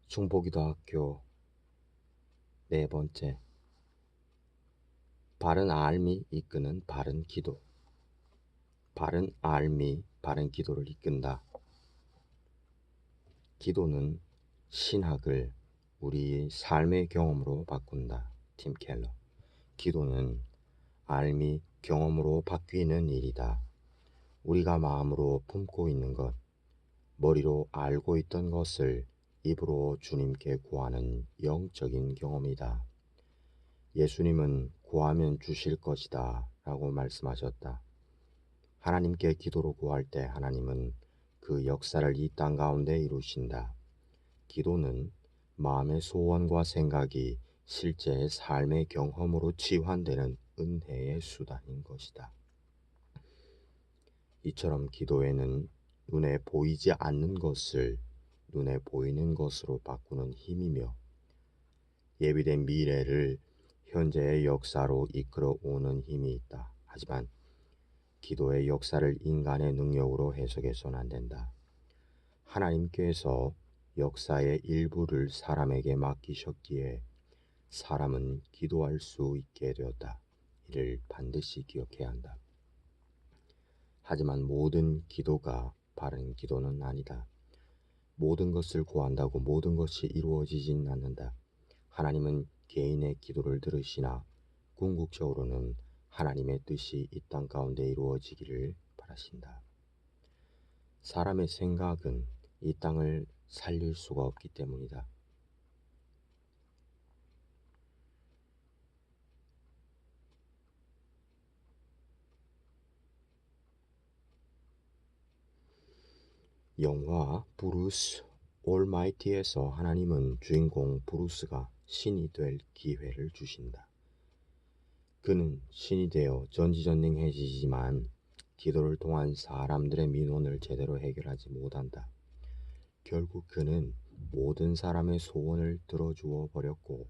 중보기도학교 네 번째, 바른 알미 이끄는 바른 기도. 바른 알미 바른 기도를 이끈다. 기도는 신학을 우리의 삶의 경험으로 바꾼다. 팀 켈러. 기도는 알미 경험으로 바뀌는 일이다. 우리가 마음으로 품고 있는 것, 머리로 알고 있던 것을 입으로 주님께 구하는 영적인 경험이다. 예수님은 구하면 주실 것이다 라고 말씀하셨다. 하나님께 기도로 구할 때 하나님은 그 역사를 이 땅 가운데 이루신다. 기도는 마음의 소원과 생각이 실제의 삶의 경험으로 치환되는 은혜의 수단인 것이다. 이처럼 기도에는 눈에 보이지 않는 것을 눈에 보이는 것으로 바꾸는 힘이며 예비된 미래를 현재의 역사로 이끌어 오는 힘이 있다. 하지만 기도의 역사를 인간의 능력으로 해석해서는 안 된다. 하나님께서 역사의 일부를 사람에게 맡기셨기에 사람은 기도할 수 있게 되었다. 이를 반드시 기억해야 한다. 하지만 모든 기도가 바른 기도는 아니다. 모든 것을 구한다고 모든 것이 이루어지진 않는다. 하나님은 개인의 기도를 들으시나 궁극적으로는 하나님의 뜻이 이 땅 가운데 이루어지기를 바라신다. 사람의 생각은 이 땅을 살릴 수가 없기 때문이다. 영화 브루스 올마이티에서 하나님은 주인공 브루스가 신이 될 기회를 주신다. 그는 신이 되어 전지전능해지지만 기도를 통한 사람들의 민원을 제대로 해결하지 못한다. 결국 그는 모든 사람의 소원을 들어주어 버렸고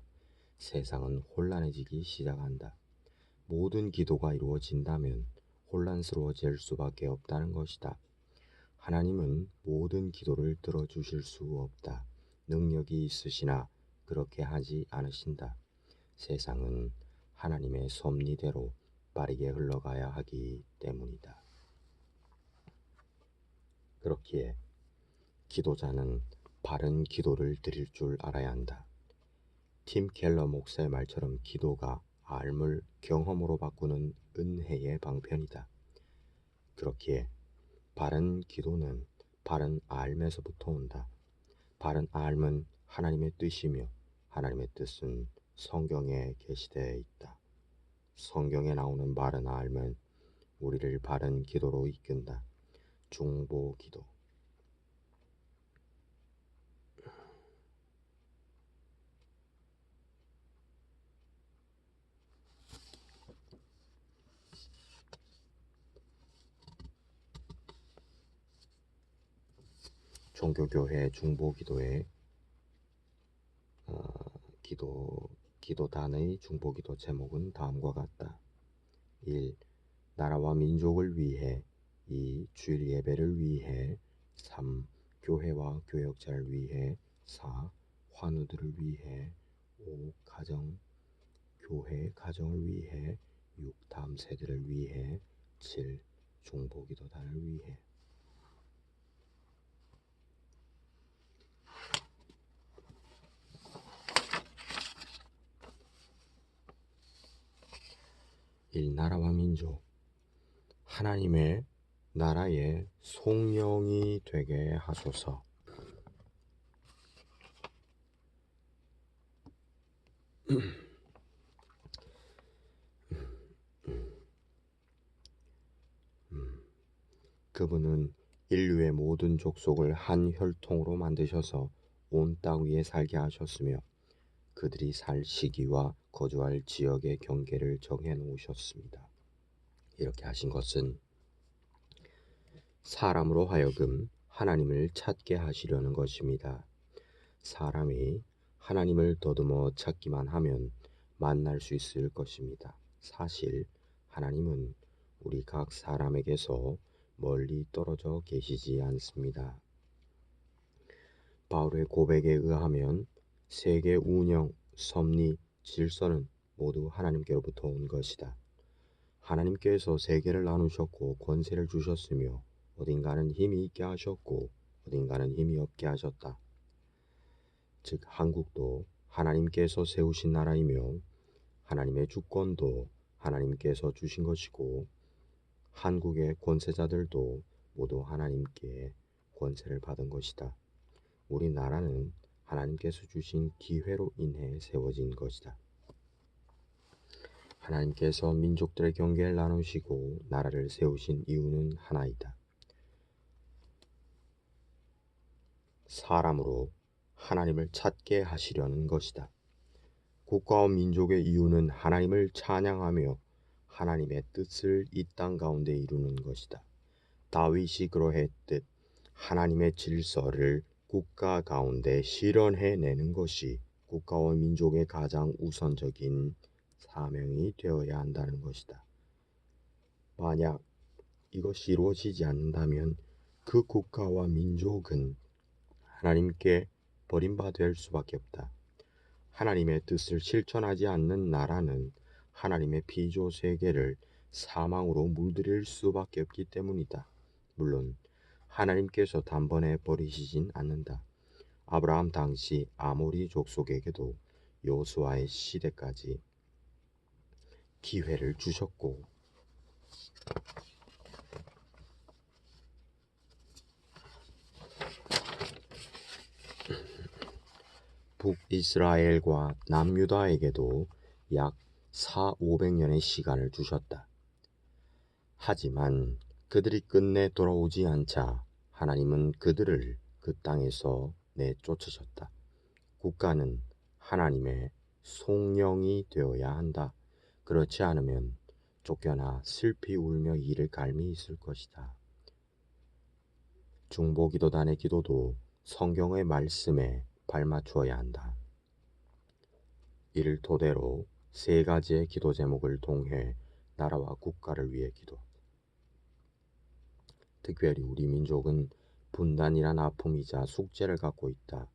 세상은 혼란해지기 시작한다. 모든 기도가 이루어진다면 혼란스러워질 수밖에 없다는 것이다. 하나님은 모든 기도를 들어주실 수 없다. 능력이 있으시나 그렇게 하지 않으신다. 세상은 하나님의 섭리대로 빠르게 흘러가야 하기 때문이다. 그렇기에 기도자는 바른 기도를 드릴 줄 알아야 한다. 팀 켈러 목사의 말처럼 기도가 알물 경험으로 바꾸는 은혜의 방편이다. 그렇기에 바른 기도는 바른 알에서부터 온다. 바른 알은 하나님의 뜻이며 하나님의 뜻은 성경에 게시되어 있다. 성경에 나오는 바른 알은 우리를 바른 기도로 이끈다. 중보 기도. 종교교회 중보기도의 기도단의 중보기도 제목은 다음과 같다. 1. 나라와 민족을 위해. 2. 주일 예배를 위해. 3. 교회와 교역자를 위해. 4. 환우들을 위해. 5. 교회 가정을 위해. 6. 다음 세대를 위해. 7. 중보기도단을 위해. 1. 나라와 민족. 하나님의 나라의 송영이 되게 하소서. 그분은 인류의 모든 족속을 한 혈통으로 만드셔서 온 땅 위에 살게 하셨으며 그들이 살 시기와 거주할 지역의 경계를 정해 놓으셨습니다. 이렇게 하신 것은 사람으로 하여금 하나님을 찾게 하시려는 것입니다. 사람이 하나님을 더듬어 찾기만 하면 만날 수 있을 것입니다. 사실 하나님은 우리 각 사람에게서 멀리 떨어져 계시지 않습니다. 바울의 고백에 의하면 세계 운영, 섭리, 질서는 모두 하나님께로부터 온 것이다. 하나님께서 세계를 나누셨고 권세를 주셨으며 어딘가는 힘이 있게 하셨고 어딘가는 힘이 없게 하셨다. 즉 한국도 하나님께서 세우신 나라이며 하나님의 주권도 하나님께서 주신 것이고 한국의 권세자들도 모두 하나님께 권세를 받은 것이다. 우리나라는 하나님께서 주신 기회로 인해 세워진 것이다. 하나님께서 민족들의 경계를 나누시고 나라를 세우신 이유는 하나이다. 사람으로 하나님을 찾게 하시려는 것이다. 국가와 민족의 이유는 하나님을 찬양하며 하나님의 뜻을 이 땅 가운데 이루는 것이다. 다윗이 그러했듯 하나님의 질서를 국가 가운데 실현해내는 것이 국가와 민족의 가장 우선적인 사명이 되어야 한다는 것이다. 만약 이것이 이루어지지 않는다면 그 국가와 민족은 하나님께 버림받을 수밖에 없다. 하나님의 뜻을 실천하지 않는 나라는 하나님의 피조 세계를 사망으로 물들일 수밖에 없기 때문이다. 물론 하나님께서 단번에 버리시진 않는다. 아브라함 당시 아모리 족속에게도 여호수아의 시대까지 기회를 주셨고 북이스라엘과 남유다에게도 약 4,500년의 시간을 주셨다. 하지만 그들이 끝내 돌아오지 않자 하나님은 그들을 그 땅에서 내쫓으셨다. 국가는 하나님의 송영이 되어야 한다. 그렇지 않으면 쫓겨나 슬피 울며 이를 갈미 있을 것이다. 중보기도단의 기도도 성경의 말씀에 발맞추어야 한다. 이를 토대로 세 가지의 기도 제목을 통해 나라와 국가를 위해 기도. 특별히 우리 민족은 분단이란 아픔이자 숙제를 갖고 있다.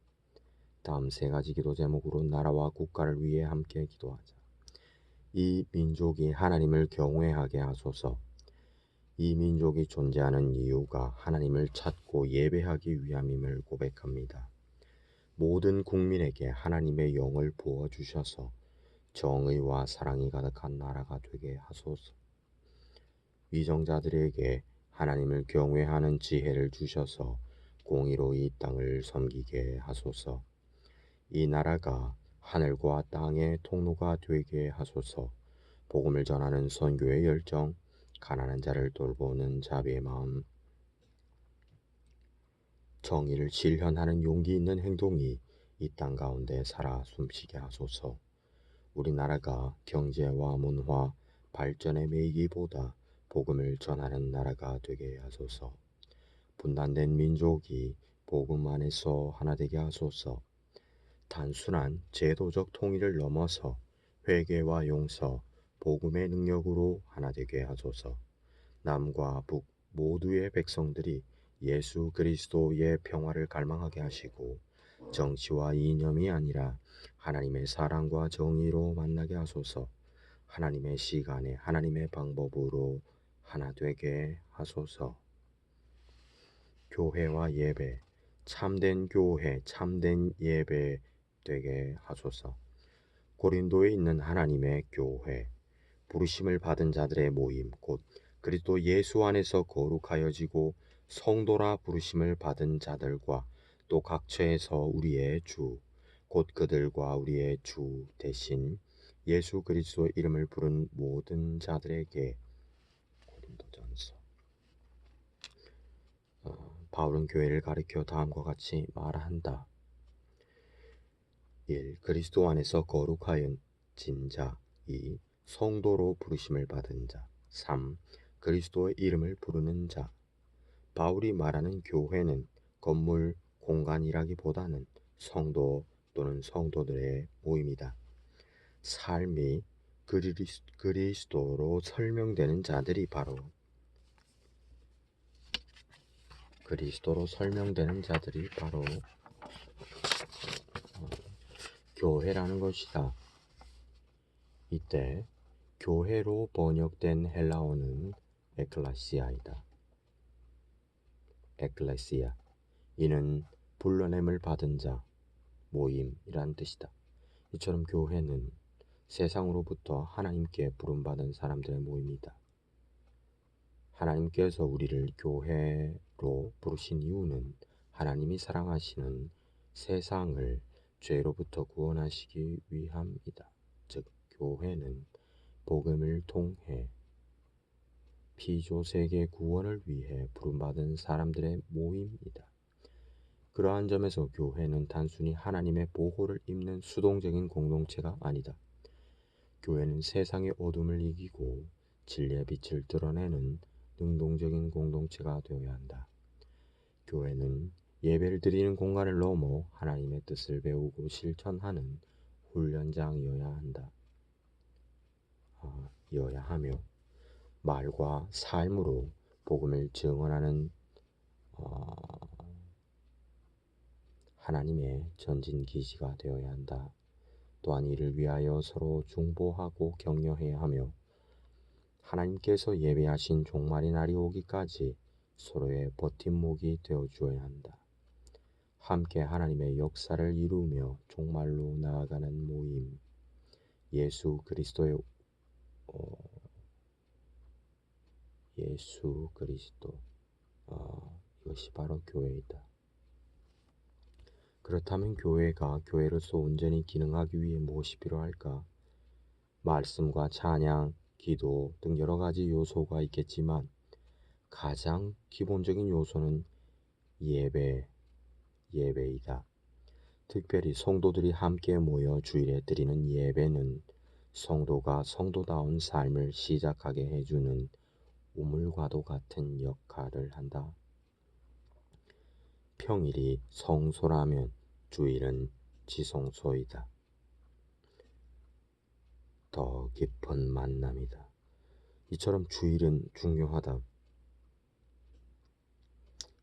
다음 세 가지 기도 제목으로 나라와 국가를 위해 함께 기도하자. 이 민족이 하나님을 경외하게 하소서. 이 민족이 존재하는 이유가 하나님을 찾고 예배하기 위함임을 고백합니다. 모든 국민에게 하나님의 영을 부어주셔서 정의와 사랑이 가득한 나라가 되게 하소서. 위정자들에게 하나님을 경외하는 지혜를 주셔서 공의로 이 땅을 섬기게 하소서. 이 나라가 하늘과 땅의 통로가 되게 하소서. 복음을 전하는 선교의 열정, 가난한 자를 돌보는 자비의 마음, 정의를 실현하는 용기 있는 행동이 이 땅 가운데 살아 숨쉬게 하소서. 우리나라가 경제와 문화 발전에 매이기보다 복음을 전하는 나라가 되게 하소서. 분단된 민족이 복음 안에서 하나 되게 하소서. 단순한 제도적 통일을 넘어서 회개와 용서, 복음의 능력으로 하나 되게 하소서. 남과 북 모두의 백성들이 예수 그리스도의 평화를 갈망하게 하시고 정치와 이념이 아니라 하나님의 사랑과 정의로 만나게 하소서. 하나님의 시간에 하나님의 방법으로 하나 되게 하소서. 교회와 예배, 참된 교회, 참된 예배 되게 하소서. 고린도에 있는 하나님의 교회, 부르심을 받은 자들의 모임, 곧 그리스도 예수 안에서 거룩하여지고 성도라 부르심을 받은 자들과 또 각처에서 우리의 주, 곧 그들과 우리의 주 대신 예수 그리스도의 이름을 부른 모든 자들에게. 고린도전서. 바울은 교회를 가리켜 다음과 같이 말한다. 1. 그리스도 안에서 거룩하여진 자. 2. 성도로 부르심을 받은 자. 3. 그리스도의 이름을 부르는 자. 바울이 말하는 교회는 건물, 공간이라기보다는 성도 또는 성도들의 모임이다. 삶이 그리스도로 설명되는 자들이 바로 교회라는 것이다. 이때 교회로 번역된 헬라어는 에클레시아이다. 에클레시아. 이는 불러냄을 받은 자, 모임이란 뜻이다. 이처럼 교회는 세상으로부터 하나님께 부름받은 사람들의 모임이다. 하나님께서 우리를 교회로 부르신 이유는 하나님이 사랑하시는 세상을 죄로부터 구원하시기 위함이다. 즉, 교회는 복음을 통해 피조세계 구원을 위해 부름받은 사람들의 모임이다. 그러한 점에서 교회는 단순히 하나님의 보호를 입는 수동적인 공동체가 아니다. 교회는 세상의 어둠을 이기고 진리의 빛을 드러내는 능동적인 공동체가 되어야 한다. 교회는 예배를 드리는 공간을 넘어 하나님의 뜻을 배우고 실천하는 훈련장이어야 한다. 이어야 하며 말과 삶으로 복음을 증언하는 하나님의 전진 기지가 되어야 한다. 또한 이를 위하여 서로 중보하고 격려해야 하며 하나님께서 예비하신 종말의 날이 오기까지 서로의 버팀목이 되어 주어야 한다. 함께 하나님의 역사를 이루며 종말로 나아가는 모임, 예수 그리스도 이것이 바로 교회이다. 그렇다면 교회가 교회로서 온전히 기능하기 위해 무엇이 필요할까? 말씀과 찬양, 기도 등 여러 가지 요소가 있겠지만 가장 기본적인 요소는 예배이다. 특별히 성도들이 함께 모여 주일에 드리는 예배는 성도가 성도다운 삶을 시작하게 해주는 우물과도 같은 역할을 한다. 평일이 성소라면 주일은 지성소이다. 더 깊은 만남이다. 이처럼 주일은 중요하다.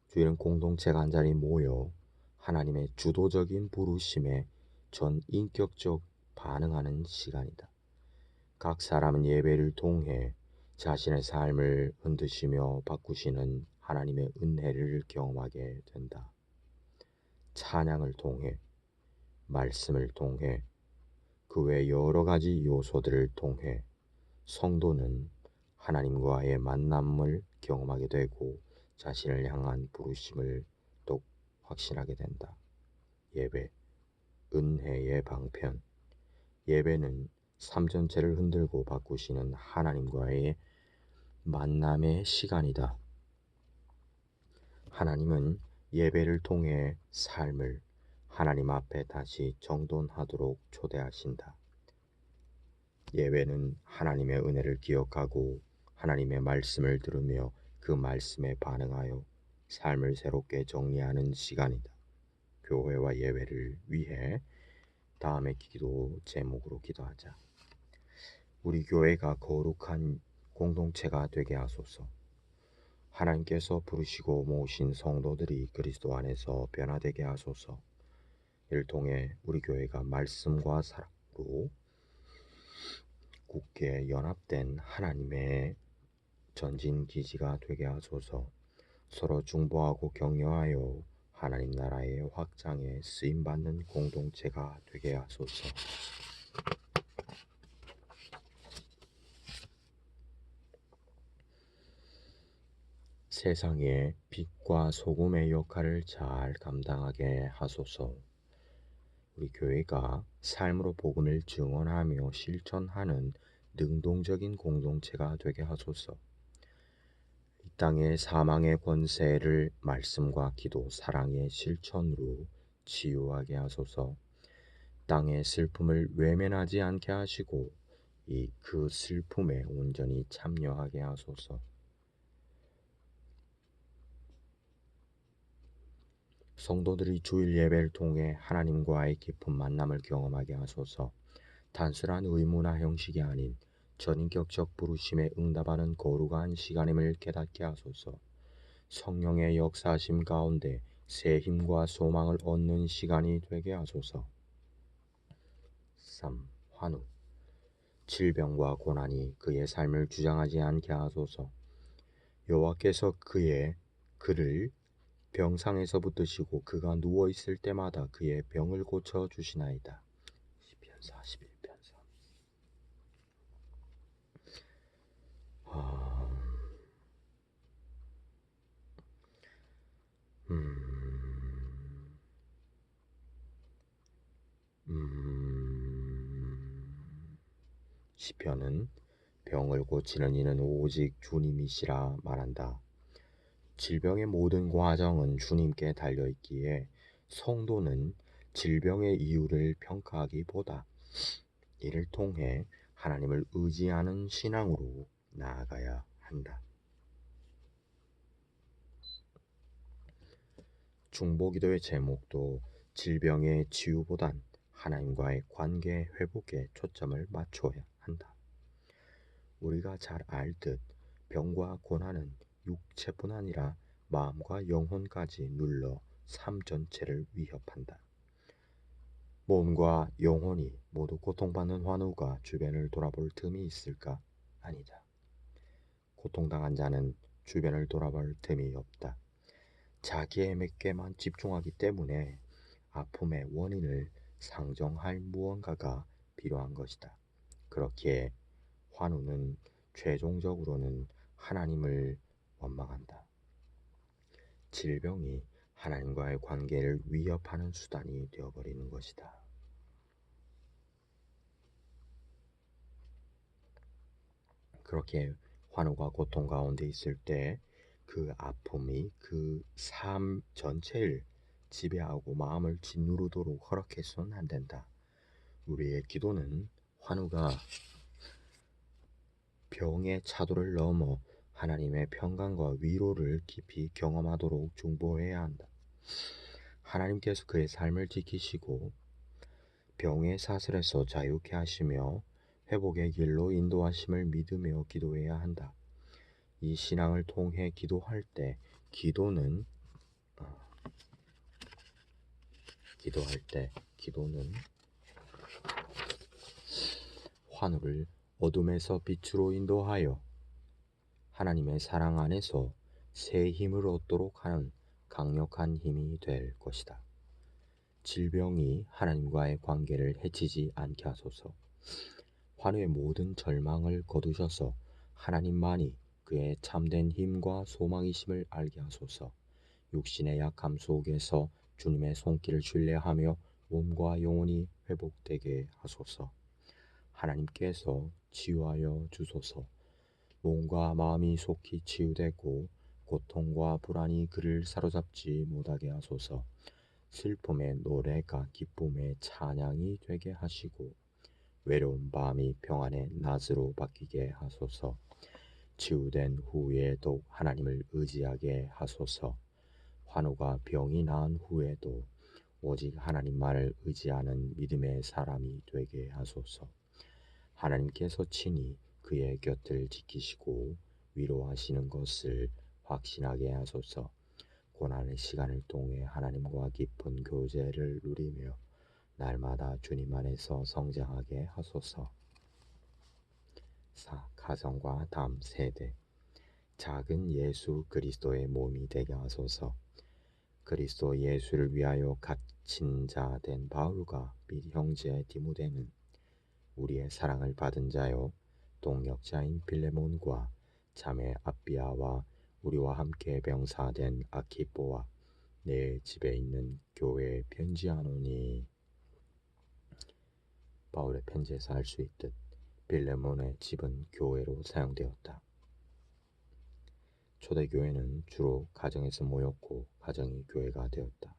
주일은 공동체가 한자리 모여 하나님의 주도적인 부르심에 전인격적 반응하는 시간이다. 각 사람은 예배를 통해 자신의 삶을 흔드시며 바꾸시는 하나님의 은혜를 경험하게 된다. 찬양을 통해, 말씀을 통해, 그 외 여러 가지 요소들을 통해 성도는 하나님과의 만남을 경험하게 되고 자신을 향한 부르심을 또 확신하게 된다. 예배, 은혜의 방편. 예배는 삶 전체를 흔들고 바꾸시는 하나님과의 만남의 시간이다. 하나님은 예배를 통해 삶을 하나님 앞에 다시 정돈하도록 초대하신다. 예배는 하나님의 은혜를 기억하고 하나님의 말씀을 들으며 그 말씀에 반응하여 삶을 새롭게 정리하는 시간이다. 교회와 예배를 위해 다음의 기도 제목으로 기도하자. 우리 교회가 거룩한 공동체가 되게 하소서. 하나님께서 부르시고 모으신 성도들이 그리스도 안에서 변화되게 하소서. 이를 통해 우리 교회가 말씀과 사랑으로 굳게 연합된 하나님의 전진 기지가 되게 하소서. 서로 중보하고 격려하여 하나님 나라의 확장에 쓰임받는 공동체가 되게 하소서. 세상의 빛과 소금의 역할을 잘 감당하게 하소서. 우리 교회가 삶으로 복음을 증언하며 실천하는 능동적인 공동체가 되게 하소서. 이 땅의 사망의 권세를 말씀과 기도, 사랑의 실천으로 치유하게 하소서. 땅의 슬픔을 외면하지 않게 하시고 그 슬픔에 온전히 참여하게 하소서. 성도들이 주일 예배를 통해 하나님과의 깊은 만남을 경험하게 하소서. 단순한 의무나 형식이 아닌 전인격적 부르심에 응답하는 거룩한 시간임을 깨닫게 하소서. 성령의 역사하심 가운데 새 힘과 소망을 얻는 시간이 되게 하소서. 3. 환우. 질병과 고난이 그의 삶을 주장하지 않게 하소서. 여호와께서 그를 병상에서 붙드시고 그가 누워 있을 때마다 그의 병을 고쳐 주시나이다. 시편 41편 3. 음, 시편은 병을 고치는 이는 오직 주님이시라 말한다. 질병의 모든 과정은 주님께 달려있기에 성도는 질병의 이유를 평가하기보다 이를 통해 하나님을 의지하는 신앙으로 나아가야 한다. 중보기도의 제목도 질병의 치유보단 하나님과의 관계 회복에 초점을 맞춰야 한다. 우리가 잘 알듯 병과 고난은 육체뿐 아니라 마음과 영혼까지 눌러 삶 전체를 위협한다. 몸과 영혼이 모두 고통받는 환우가 주변을 돌아볼 틈이 있을까? 아니다. 고통당한 자는 주변을 돌아볼 틈이 없다. 자기에게만 집중하기 때문에 아픔의 원인을 상정할 무언가가 필요한 것이다. 그렇기에 환우는 최종적으로는 하나님을 원망한다. 질병이 하나님과의 관계를 위협하는 수단이 되어버리는 것이다. 그렇게 환우가 고통 가운데 있을 때 그 아픔이 그 삶 전체를 지배하고 마음을 짓누르도록 허락해서는 안 된다. 우리의 기도는 환우가 병의 차도를 넘어 하나님의 평강과 위로를 깊이 경험하도록 중보해야 한다. 하나님께서 그의 삶을 지키시고 병의 사슬에서 자유케 하시며 회복의 길로 인도하심을 믿으며 기도해야 한다. 이 신앙을 통해 기도할 때 기도는 환우를 어둠에서 빛으로 인도하여 하나님의 사랑 안에서 새 힘을 얻도록 하는 강력한 힘이 될 것이다. 질병이 하나님과의 관계를 해치지 않게 하소서. 환우의 모든 절망을 거두셔서 하나님만이 그의 참된 힘과 소망이심을 알게 하소서. 육신의 약함 속에서 주님의 손길을 신뢰하며 몸과 영혼이 회복되게 하소서. 하나님께서 치유하여 주소서. 몸과 마음이 속히 치유되고 고통과 불안이 그를 사로잡지 못하게 하소서. 슬픔의 노래가 기쁨의 찬양이 되게 하시고 외로운 밤이 평안의 낮으로 바뀌게 하소서. 치유된 후에도 하나님을 의지하게 하소서. 환우가 병이 나은 후에도 오직 하나님만을 의지하는 믿음의 사람이 되게 하소서. 하나님께서 친히 그의 곁을 지키시고 위로하시는 것을 확신하게 하소서. 고난의 시간을 통해 하나님과 깊은 교제를 누리며 날마다 주님 안에서 성장하게 하소서. 4. 가정과 다음 세대. 작은 예수 그리스도의 몸이 되게 하소서. 그리스도 예수를 위하여 갇힌 자 된 바울과 및 형제 디모데는 우리의 사랑을 받은 자요 동역자인 빌레몬과 자매 아비아와 우리와 함께 병사된 아키뽀와 내 집에 있는 교회에 편지하노니. 바울의 편지에서 알 수 있듯 빌레몬의 집은 교회로 사용되었다. 초대교회는 주로 가정에서 모였고 가정이 교회가 되었다.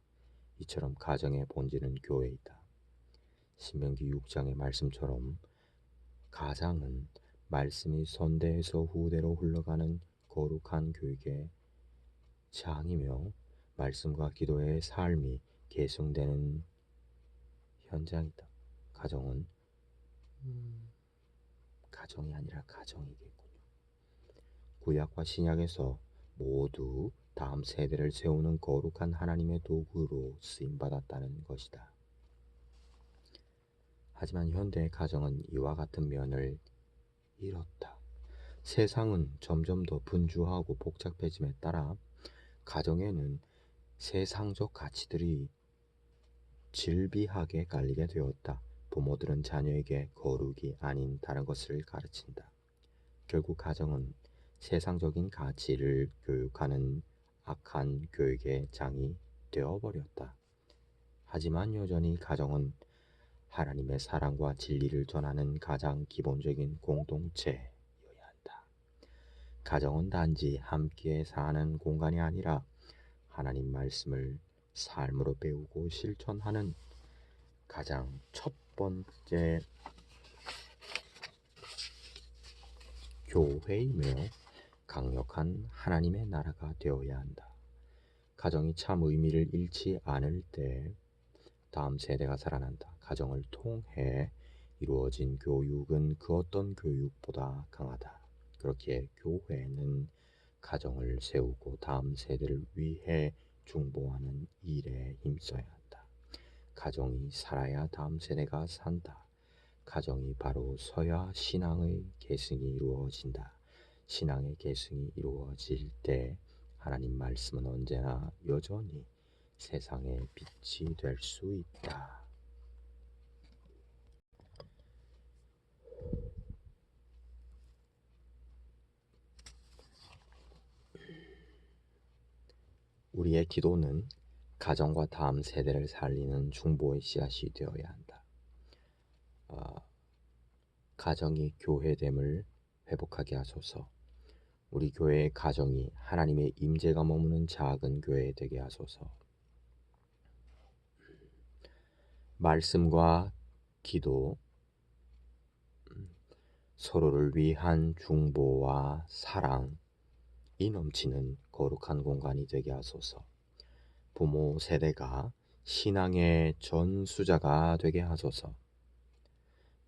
이처럼 가정의 본질은 교회이다. 신명기 6장의 말씀처럼 가장은 말씀이 선대에서 후대로 흘러가는 거룩한 교육의 장이며 말씀과 기도의 삶이 계승되는 현장이다. 가정은 가정이 아니라 가정이겠군요. 구약과 신약에서 모두 다음 세대를 세우는 거룩한 하나님의 도구로 쓰임받았다는 것이다. 하지만 현대의 가정은 이와 같은 면을 잃었다. 세상은 점점 더 분주하고 복잡해짐에 따라 가정에는 세상적 가치들이 질비하게 깔리게 되었다. 부모들은 자녀에게 거룩이 아닌 다른 것을 가르친다. 결국 가정은 세상적인 가치를 교육하는 악한 교육의 장이 되어버렸다. 하지만 여전히 가정은 하나님의 사랑과 진리를 전하는 가장 기본적인 공동체여야 한다. 가정은 단지 함께 사는 공간이 아니라 하나님 말씀을 삶으로 배우고 실천하는 가장 첫 번째 교회이며 강력한 하나님의 나라가 되어야 한다. 가정이 참 의미를 잃지 않을 때 다음 세대가 살아난다. 가정을 통해 이루어진 교육은 그 어떤 교육보다 강하다. 그렇기에 교회는 가정을 세우고 다음 세대를 위해 중보하는 일에 힘써야 한다. 가정이 살아야 다음 세대가 산다. 가정이 바로 서야 신앙의 계승이 이루어진다. 신앙의 계승이 이루어질 때 하나님 말씀은 언제나 여전히 세상의 빛이 될 수 있다. 우리의 기도는 가정과 다음 세대를 살리는 중보의 씨앗이 되어야 한다. 가정이 교회됨을 회복하게 하소서. 우리 교회의 가정이 하나님의 임재가 머무는 작은 교회 되게 하소서. 말씀과 기도, 서로를 위한 중보와 사랑이 넘치는 거룩한 공간이 되게 하소서. 부모 세대가 신앙의 전수자가 되게 하소서.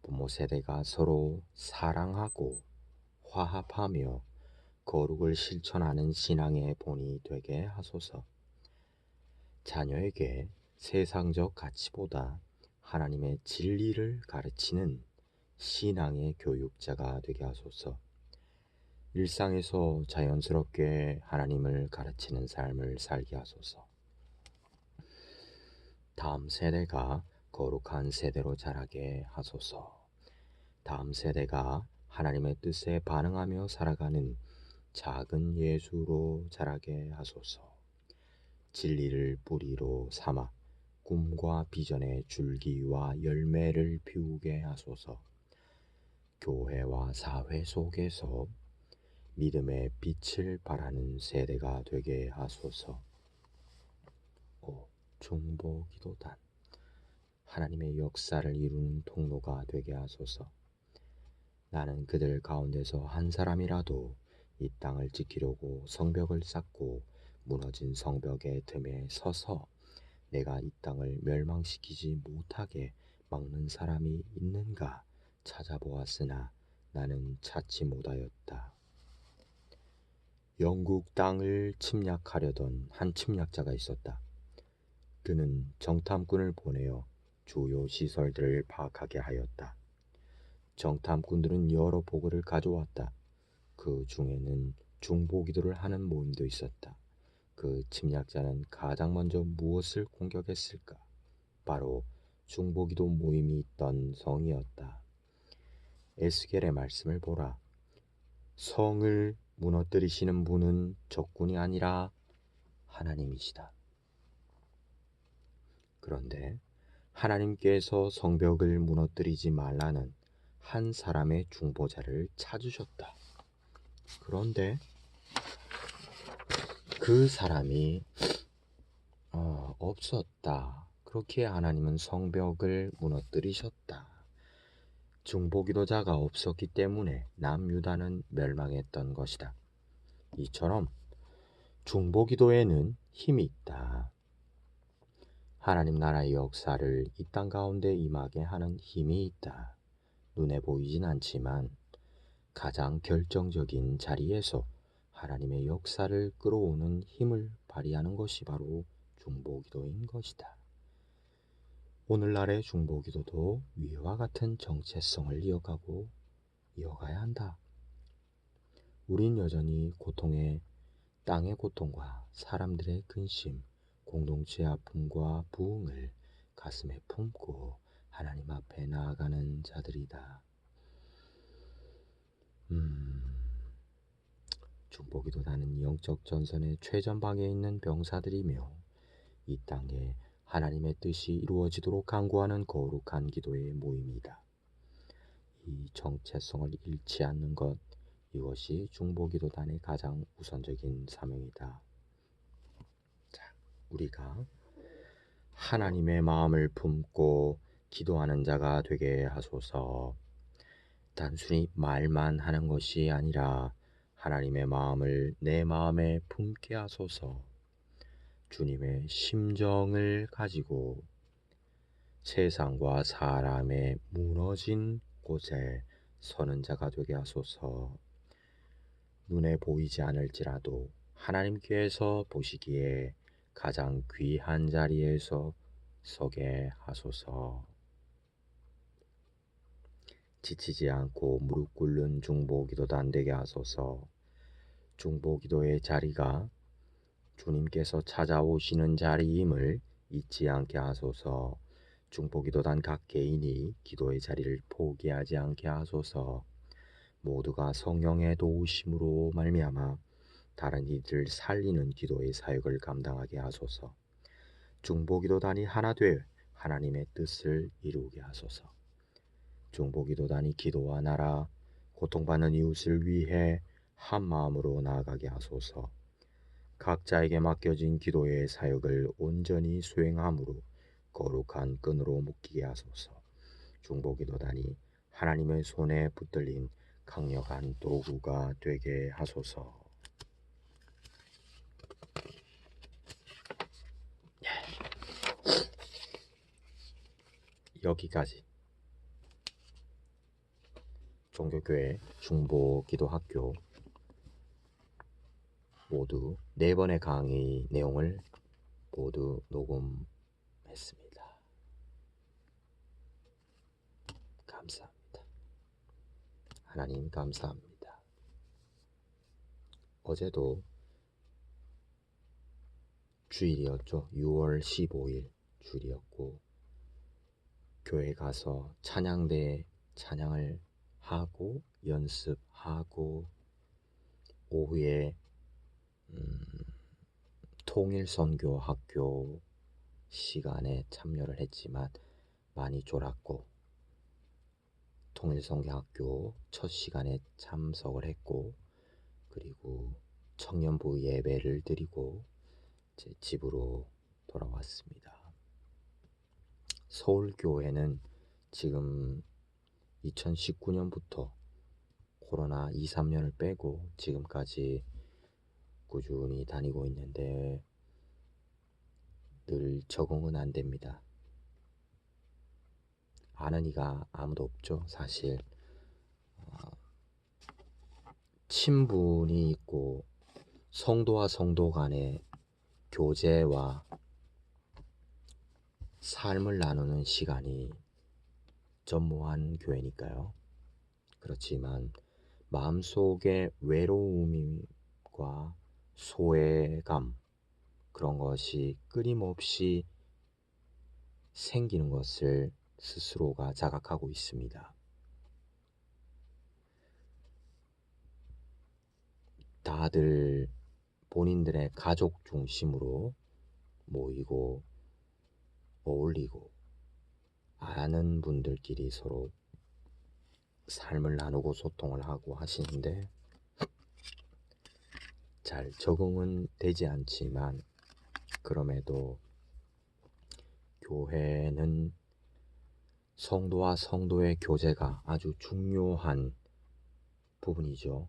부모 세대가 서로 사랑하고 화합하며 거룩을 실천하는 신앙의 본이 되게 하소서. 자녀에게 세상적 가치보다 하나님의 진리를 가르치는 신앙의 교육자가 되게 하소서. 일상에서 자연스럽게 하나님을 가르치는 삶을 살게 하소서. 다음 세대가 거룩한 세대로 자라게 하소서. 다음 세대가 하나님의 뜻에 반응하며 살아가는 작은 예수로 자라게 하소서. 진리를 뿌리로 삼아 꿈과 비전의 줄기와 열매를 피우게 하소서. 교회와 사회 속에서 믿음의 빛을 발하는 세대가 되게 하소서. 중보기도단, 하나님의 역사를 이루는 통로가 되게 하소서. 나는 그들 가운데서 한 사람이라도 이 땅을 지키려고 성벽을 쌓고 무너진 성벽의 틈에 서서 내가 이 땅을 멸망시키지 못하게 막는 사람이 있는가 찾아보았으나 나는 찾지 못하였다. 영국 땅을 침략하려던 한 침략자가 있었다. 그는 정탐꾼을 보내어 주요 시설들을 파악하게 하였다. 정탐꾼들은 여러 보고를 가져왔다. 그 중에는 중보기도를 하는 모임도 있었다. 그 침략자는 가장 먼저 무엇을 공격했을까? 바로 중보기도 모임이 있던 성이었다. 에스겔의 말씀을 보라. 성을 무너뜨리시는 분은 적군이 아니라 하나님이시다. 그런데 하나님께서 성벽을 무너뜨리지 말라는 한 사람의 중보자를 찾으셨다. 그런데 그 사람이 없었다. 그렇게 하나님은 성벽을 무너뜨리셨다. 중보기도자가 없었기 때문에 남유다는 멸망했던 것이다. 이처럼 중보기도에는 힘이 있다. 하나님 나라의 역사를 이 땅 가운데 임하게 하는 힘이 있다. 눈에 보이진 않지만 가장 결정적인 자리에서 하나님의 역사를 끌어오는 힘을 발휘하는 것이 바로 중보기도인 것이다. 오늘날의 중보기도도 위와 같은 정체성을 이어가야 한다. 우린 여전히 땅의 고통과 사람들의 근심, 공동체의 아픔과 부흥을 가슴에 품고 하나님 앞에 나아가는 자들이다. 중보기도단은 영적 전선의 최전방에 있는 병사들이며 이 땅에 하나님의 뜻이 이루어지도록 간구하는 거룩한 기도의 모임이다. 이 정체성을 잃지 않는 것, 이것이 중보기도단의 가장 우선적인 사명이다. 자, 우리가 하나님의 마음을 품고 기도하는 자가 되게 하소서. 단순히 말만 하는 것이 아니라 하나님의 마음을 내 마음에 품게 하소서. 주님의 심정을 가지고 세상과 사람의 무너진 곳에 서는 자가 되게 하소서. 눈에 보이지 않을지라도 하나님께서 보시기에 가장 귀한 자리에서 서게 하소서. 지치지 않고 무릎 꿇는 중보기도단 되게 하소서. 중보기도의 자리가 주님께서 찾아오시는 자리임을 잊지 않게 하소서. 중보기도단 각 개인이 기도의 자리를 포기하지 않게 하소서. 모두가 성령의 도우심으로 말미암아 다른 이들을 살리는 기도의 사역을 감당하게 하소서. 중보기도단이 하나 돼 하나님의 뜻을 이루게 하소서. 중보기도단이 기도와 나라, 고통받는 이웃을 위해 한 마음으로 나아가게 하소서. 각자에게 맡겨진 기도의 사역을 온전히 수행함으로 거룩한 끈으로 묶이게 하소서. 중보기도단이 하나님의 손에 붙들린 강력한 도구가 되게 하소서. 여기까지 종교교회 중보기도학교 모두 4번의 강의 내용을 모두 녹음했습니다. 감사합니다. 하나님 감사합니다. 어제도 주일이었죠. 6월 15일 주일이었고 교회 가서 찬양대 찬양을 하고 연습하고 오후에 통일선교 학교 시간에 참여를 했지만 많이 졸았고 통일선교 학교 첫 시간에 참석을 했고 그리고 청년부 예배를 드리고 제 집으로 돌아왔습니다. 서울교회는 지금 2019년부터 코로나 2, 3년을 빼고 지금까지 꾸준히 다니고 있는데 늘 적응은 안 됩니다. 아는 이가 아무도 없죠. 사실 친분이 있고 성도와 성도 간의 교제와 삶을 나누는 시간이 전무한 교회니까요. 그렇지만 마음속의 외로움과 소외감 그런 것이 끊임없이 생기는 것을 스스로가 자각하고 있습니다. 다들 본인들의 가족 중심으로 모이고 어울리고 아는 분들끼리 서로 삶을 나누고 소통을 하고 하시는데 잘 적응은 되지 않지만 그럼에도 교회는 성도와 성도의 교제가 아주 중요한 부분이죠.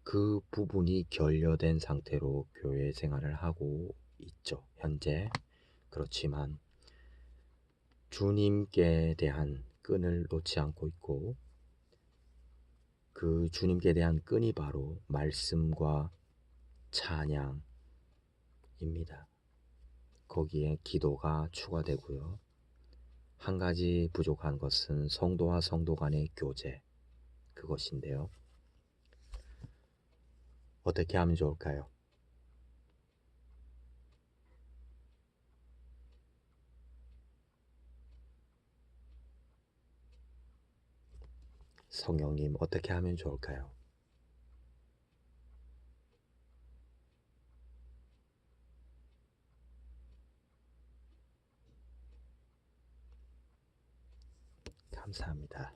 그 부분이 결여된 상태로 교회 생활을 하고 있죠. 현재. 그렇지만 주님께 대한 끈을 놓지 않고 있고 그 주님께 대한 끈이 바로 말씀과 찬양입니다. 거기에 기도가 추가되고요. 한 가지 부족한 것은 성도와 성도 간의 교제, 그것인데요. 어떻게 하면 좋을까요? 성령님, 어떻게 하면 좋을까요? 감사합니다.